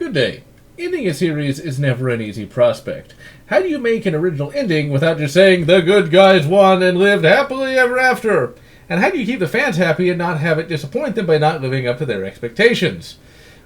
Good day. Ending a series is never an easy prospect. How do you make an original ending without just saying the good guys won and lived happily ever after? And how do you keep the fans happy and not have it disappoint them by not living up to their expectations?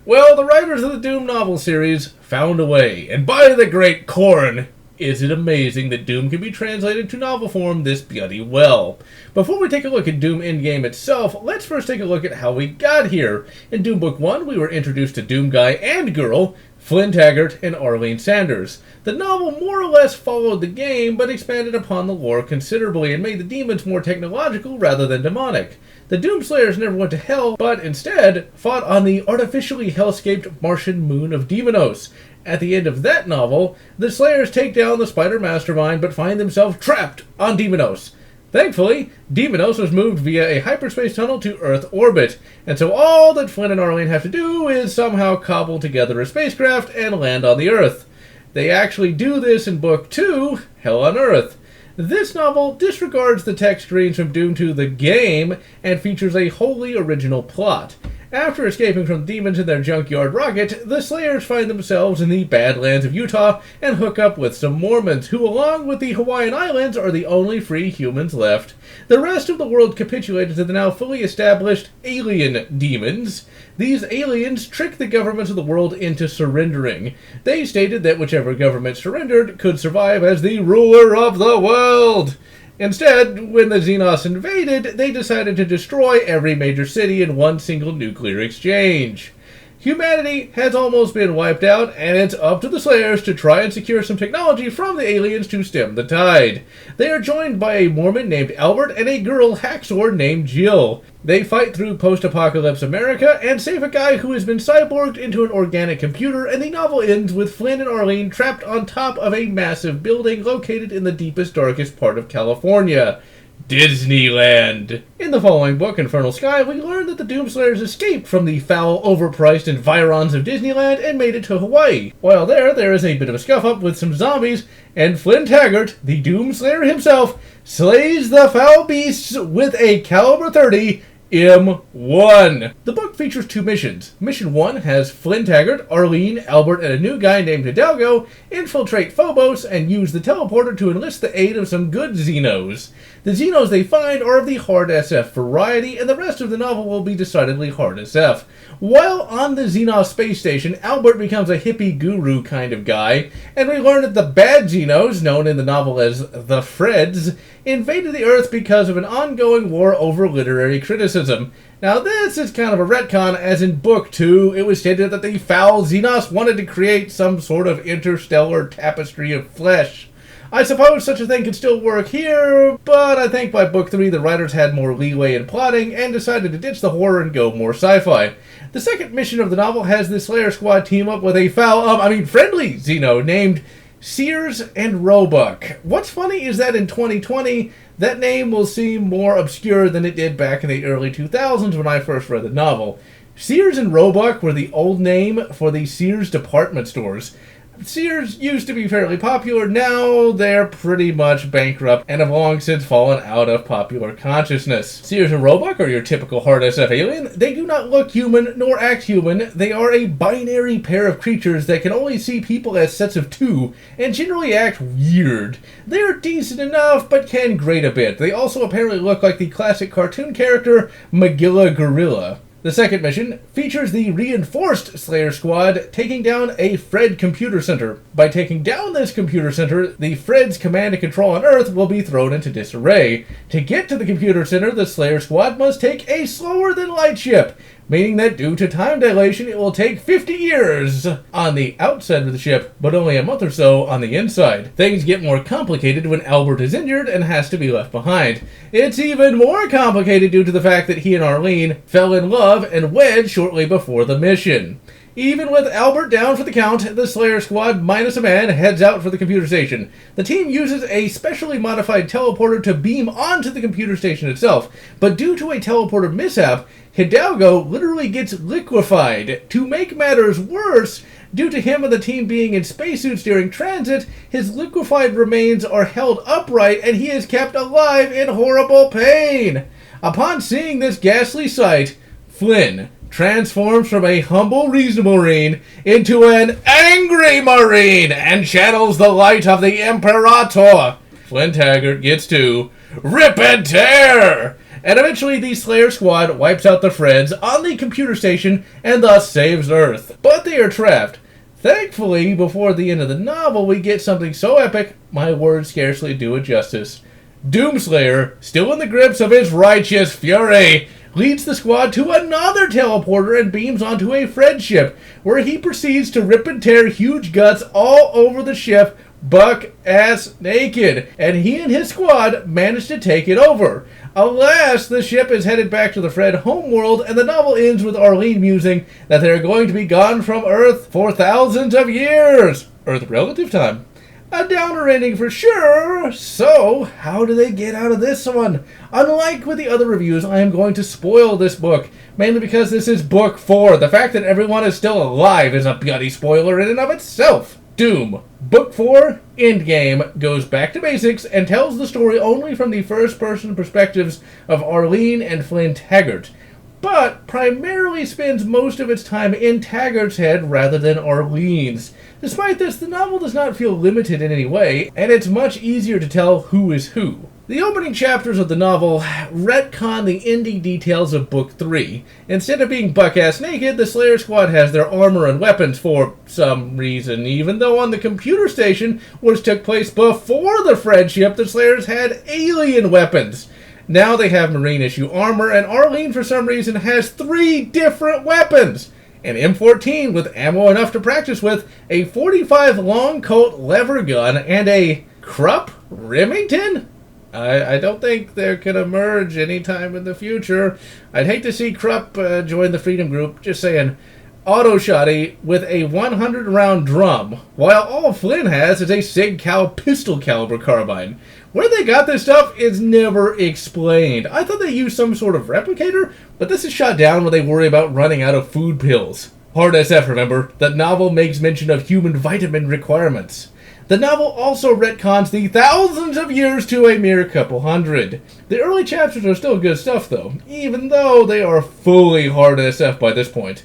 Well, the writers of the Doom novel series found a way, and by the great corn, is it amazing that Doom can be translated to novel form this bloody well? Before we take a look at Doom Endgame itself, let's first take a look at how we got here. In Doom Book 1, we were introduced to Doom Guy and Girl, Flynn Taggart, and Arlene Sanders. The novel more or less followed the game, but expanded upon the lore considerably and made the demons more technological rather than demonic. The Doomslayers never went to hell, but instead fought on the artificially hellscaped Martian moon of Demonos. At the end of that novel, the Slayers take down the Spider Mastermind but find themselves trapped on Demonos. Thankfully, Demonos was moved via a hyperspace tunnel to Earth orbit, and so all that Flynn and Arlene have to do is somehow cobble together a spacecraft and land on the Earth. They actually do this in Book 2, Hell on Earth. This novel disregards the text screens from Doom 2 the game and features a wholly original plot. After escaping from demons in their junkyard rocket, the Slayers find themselves in the Badlands of Utah and hook up with some Mormons, who along with the Hawaiian Islands are the only free humans left. The rest of the world capitulated to the now fully established alien demons. These aliens tricked the governments of the world into surrendering. They stated that whichever government surrendered could survive as the ruler of the world. Instead, when the Xenos invaded, they decided to destroy every major city in one single nuclear exchange. Humanity has almost been wiped out, and it's up to the Slayers to try and secure some technology from the aliens to stem the tide. They are joined by a Mormon named Albert and a girl hacksaw named Jill. They fight through post-apocalypse America and save a guy who has been cyborged into an organic computer, and the novel ends with Flynn and Arlene trapped on top of a massive building located in the deepest, darkest part of California. Disneyland. In the following book, Infernal Sky, we learn that the Doomslayers escaped from the foul, overpriced environs of Disneyland and made it to Hawaii. While there is a bit of a scuff-up with some zombies, and Flynn Taggart, the Doomslayer himself, slays the foul beasts with a caliber 30 M1. The book features two missions. Mission 1 has Flynn Taggart, Arlene, Albert, and a new guy named Hidalgo infiltrate Phobos and use the teleporter to enlist the aid of some good Xenos. The Xenos they find are of the hard SF variety, and the rest of the novel will be decidedly hard SF. While on the Xenos space station, Albert becomes a hippie guru kind of guy, and we learn that the bad Xenos, known in the novel as the Freds, invaded the Earth because of an ongoing war over literary criticism. Now this is kind of a retcon, as in Book 2, it was stated that the foul Xenos wanted to create some sort of interstellar tapestry of flesh. I suppose such a thing could still work here, but I think by Book 3 the writers had more leeway in plotting and decided to ditch the horror and go more sci-fi. The second mission of the novel has the Slayer Squad team up with a friendly Xeno named Sears and Roebuck. What's funny is that in 2020, that name will seem more obscure than it did back in the early 2000s when I first read the novel. Sears and Roebuck were the old name for the Sears department stores. Sears used to be fairly popular, now they're pretty much bankrupt and have long since fallen out of popular consciousness. Sears and Roebuck are your typical hard SF alien. They do not look human nor act human. They are a binary pair of creatures that can only see people as sets of two and generally act weird. They're decent enough but can grate a bit. They also apparently look like the classic cartoon character Magilla Gorilla. The second mission features the reinforced Slayer Squad taking down a Fred computer center. By taking down this computer center, the Fred's command and control on Earth will be thrown into disarray. To get to the computer center, the Slayer Squad must take a slower-than-light ship, meaning that due to time dilation it will take 50 years on the outside of the ship, but only a month or so on the inside. Things get more complicated when Albert is injured and has to be left behind. It's even more complicated due to the fact that he and Arlene fell in love and wed shortly before the mission. Even with Albert down for the count, the Slayer Squad minus a man heads out for the computer station. The team uses a specially modified teleporter to beam onto the computer station itself, but due to a teleporter mishap, Hidalgo literally gets liquefied. To make matters worse, due to him and the team being in spacesuits during transit, his liquefied remains are held upright and he is kept alive in horrible pain. Upon seeing this ghastly sight, Flynn, transforms from a humble, reasonable Marine into an angry Marine and channels the light of the Imperator. Flynn Taggart gets to rip and tear! And eventually the Slayer squad wipes out the Freds on the computer station and thus saves Earth. But they are trapped. Thankfully, before the end of the novel, we get something so epic, my words scarcely do it justice. Doomslayer, still in the grips of his righteous fury, leads the squad to another teleporter and beams onto a Fred ship, where he proceeds to rip and tear huge guts all over the ship, buck-ass naked, and he and his squad manage to take it over. Alas, the ship is headed back to the Fred homeworld, and the novel ends with Arlene musing that they are going to be gone from Earth for thousands of years. Earth relative time. A downer ending for sure. So, how do they get out of this one? Unlike with the other reviews, I am going to spoil this book, mainly because this is book 4. The fact that everyone is still alive is a bloody spoiler in and of itself. Doom. Book 4, Endgame, goes back to basics and tells the story only from the first-person perspectives of Arlene and Flynn Taggart, but primarily spends most of its time in Taggart's head rather than Arlene's. Despite this, the novel does not feel limited in any way, and it's much easier to tell who is who. The opening chapters of the novel retcon the ending details of Book 3. Instead of being buck-ass naked, the Slayer squad has their armor and weapons for some reason, even though on the computer station, which took place before the Fred ship, the Slayers had alien weapons. Now they have Marine-issue armor, and Arlene, for some reason, has 3 different weapons. An M14 with ammo enough to practice with, a 45 long Colt lever gun, and a Krupp Remington? I don't think they're going to merge anytime in the future. I'd hate to see Krupp join the Freedom Group, just saying. Auto shotty with a 100-round drum, while all Flynn has is a Sig Cal pistol caliber carbine. Where they got this stuff is never explained. I thought they used some sort of replicator, but this is shot down when they worry about running out of food pills. Hard SF, remember? The novel makes mention of human vitamin requirements. The novel also retcons the thousands of years to a mere couple hundred. The early chapters are still good stuff, though, even though they are fully hard SF by this point.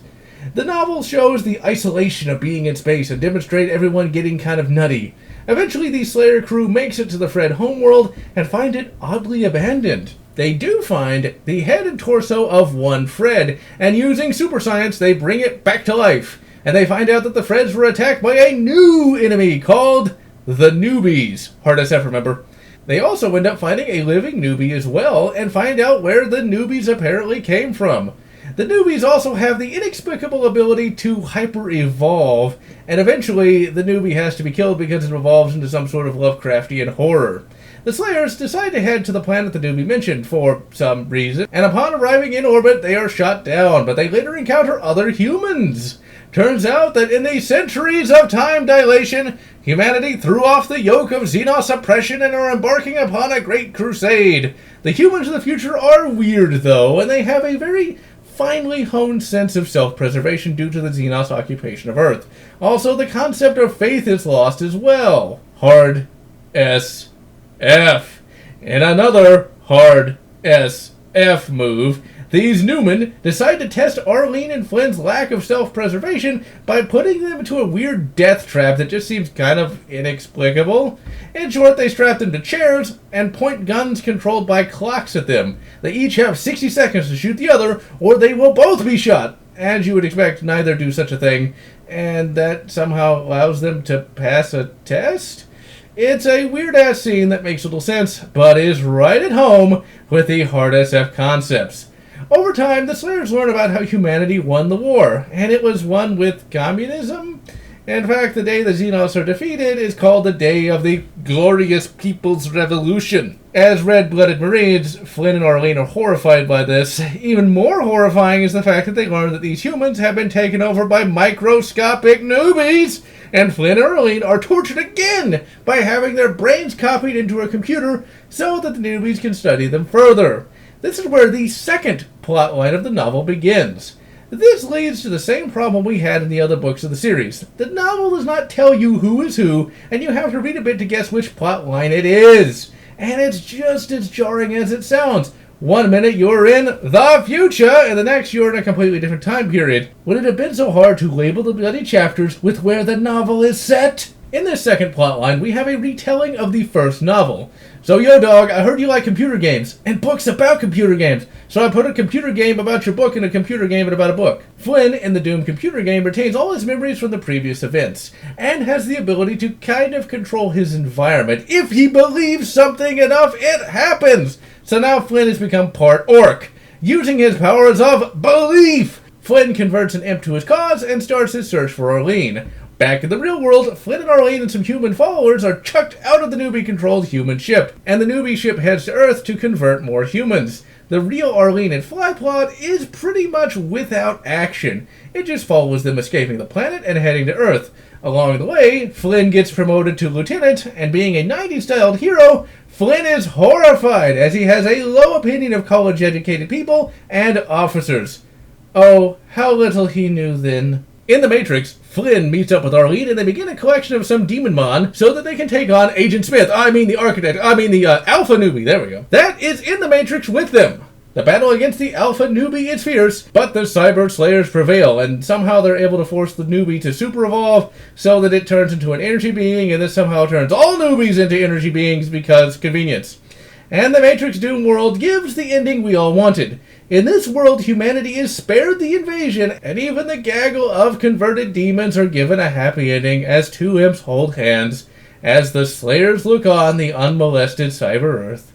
The novel shows the isolation of being in space and demonstrate everyone getting kind of nutty. Eventually, the Slayer crew makes it to the Fred homeworld and find it oddly abandoned. They do find the head and torso of one Fred, and using super science, they bring it back to life. And they find out that the Freds were attacked by a new enemy called the Newbies. Hard SF, remember? They also end up finding a living newbie as well, and find out where the Newbies apparently came from. The Newbies also have the inexplicable ability to hyper-evolve, and eventually the newbie has to be killed because it evolves into some sort of Lovecraftian horror. The Slayers decide to head to the planet the newbie mentioned for some reason, and upon arriving in orbit they are shot down, but they later encounter other humans. Turns out that in the centuries of time dilation, humanity threw off the yoke of Xenos oppression and are embarking upon a great crusade. The humans of the future are weird, though, and they have a very finely honed sense of self-preservation due to the Xenos occupation of Earth. Also, the concept of faith is lost as well. Hard SF. In another hard SF move, these Newmen decide to test Arlene and Flynn's lack of self-preservation by putting them into a weird death trap that just seems kind of inexplicable. In short, they strap them to chairs and point guns controlled by clocks at them. They each have 60 seconds to shoot the other, or they will both be shot. As you would expect, neither do such a thing, and that somehow allows them to pass a test? It's a weird-ass scene that makes little sense, but is right at home with the hard SF concepts. Over time, the Slayers learn about how humanity won the war, and it was won with communism. In fact, the day the Xenos are defeated is called the Day of the Glorious People's Revolution. As red-blooded Marines, Flynn and Arlene are horrified by this. Even more horrifying is the fact that they learn that these humans have been taken over by microscopic newbies, and Flynn and Arlene are tortured again by having their brains copied into a computer so that the newbies can study them further. This is where the second plotline of the novel begins. This leads to the same problem we had in the other books of the series. The novel does not tell you who is who, and you have to read a bit to guess which plot line it is. And it's just as jarring as it sounds. One minute you're in the future, and the next you're in a completely different time period. Would it have been so hard to label the bloody chapters with where the novel is set? In this second plotline, we have a retelling of the first novel. So, yo dog, I heard you like computer games, and books about computer games. So I put a computer game about your book and a computer game about a book. Flynn, in the Doom computer game, retains all his memories from the previous events, and has the ability to kind of control his environment. If he believes something enough, it happens! So now Flynn has become part orc, using his powers of belief. Flynn converts an imp to his cause and starts his search for Arlene. Back in the real world, Flynn and Arlene and some human followers are chucked out of the newbie-controlled human ship, and the newbie ship heads to Earth to convert more humans. The real Arlene and Fly plot is pretty much without action. It just follows them escaping the planet and heading to Earth. Along the way, Flynn gets promoted to lieutenant, and being a 90s-styled hero, Flynn is horrified as he has a low opinion of college-educated people and officers. Oh, how little he knew then. In The Matrix, Flynn meets up with Arlene and they begin a collection of some demon so that they can take on Agent Smith. The architect. The Alpha Newbie. There we go. That is in The Matrix with them. The battle against the Alpha Newbie is fierce, but the Cyber Slayers prevail, and somehow they're able to force the newbie to super evolve so that it turns into an energy being, and this somehow turns all newbies into energy beings because convenience. And the Matrix Doom world gives the ending we all wanted. In this world, humanity is spared the invasion, and even the gaggle of converted demons are given a happy ending as two imps hold hands, as the Slayers look on the unmolested Cyber Earth.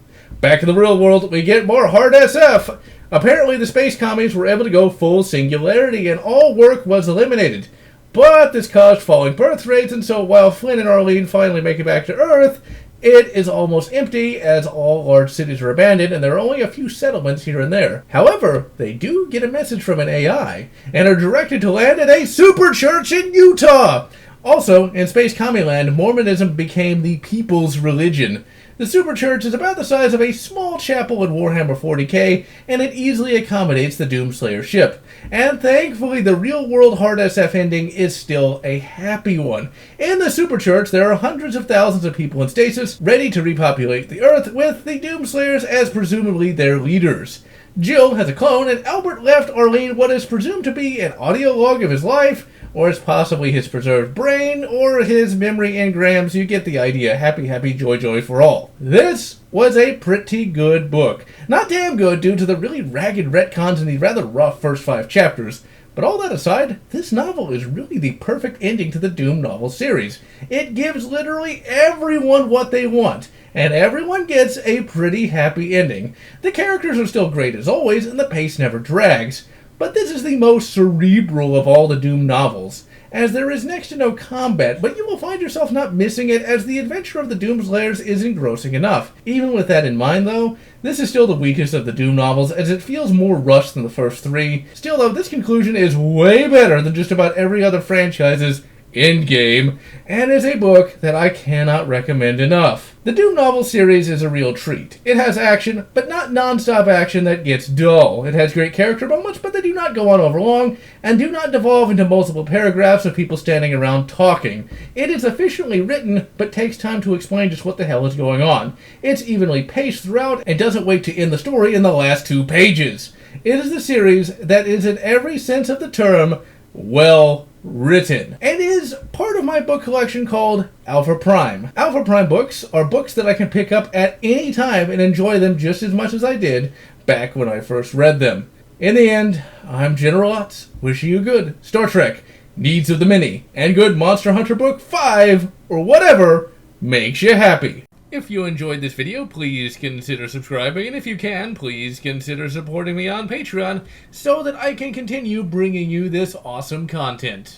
Back in the real world, we get more hard SF. Apparently, the space commies were able to go full singularity, and all work was eliminated. But this caused falling birth rates, and so while Flynn and Arlene finally make it back to Earth, it is almost empty as all large cities are abandoned and there are only a few settlements here and there. However, they do get a message from an AI and are directed to land at a super church in Utah. Also, in Space Commieland, Mormonism became the people's religion. The super church is about the size of a small chapel in Warhammer 40k, and it easily accommodates the Doomslayer ship. And thankfully, the real-world hard SF ending is still a happy one. In the super church, there are hundreds of thousands of people in stasis, ready to repopulate the Earth, with the Doomslayers as presumably their leaders. Jill has a clone, and Albert left Arlene what is presumed to be an audio log of his life, or it's possibly his preserved brain, or his memory engrams. You get the idea. Happy, happy, joy, joy for all. This was a pretty good book. Not damn good due to the really ragged retcons and the rather rough first 5 chapters. But all that aside, this novel is really the perfect ending to the Doom novel series. It gives literally everyone what they want, and everyone gets a pretty happy ending. The characters are still great as always, and the pace never drags. But this is the most cerebral of all the Doom novels, as there is next to no combat, but you will find yourself not missing it as the adventure of the Doomslayers is engrossing enough. Even with that in mind though, this is still the weakest of the Doom novels as it feels more rushed than the first 3. Still though, this conclusion is way better than just about every other franchise's Endgame, and is a book that I cannot recommend enough. The Doom novel series is a real treat. It has action, but not non-stop action that gets dull. It has great character moments, but they do not go on overlong, and do not devolve into multiple paragraphs of people standing around talking. It is efficiently written, but takes time to explain just what the hell is going on. It's evenly paced throughout, and doesn't wait to end the story in the last 2 pages. It is the series that is, in every sense of the term, well written, and is part of my book collection called Alpha Prime. Alpha Prime books are books that I can pick up at any time and enjoy them just as much as I did back when I first read them. In the end, I'm GeneralLotz, wishing you good Star Trek, Needs of the Many, and good Monster Hunter Book 5, or whatever makes you happy. If you enjoyed this video, please consider subscribing, and if you can, please consider supporting me on Patreon so that I can continue bringing you this awesome content.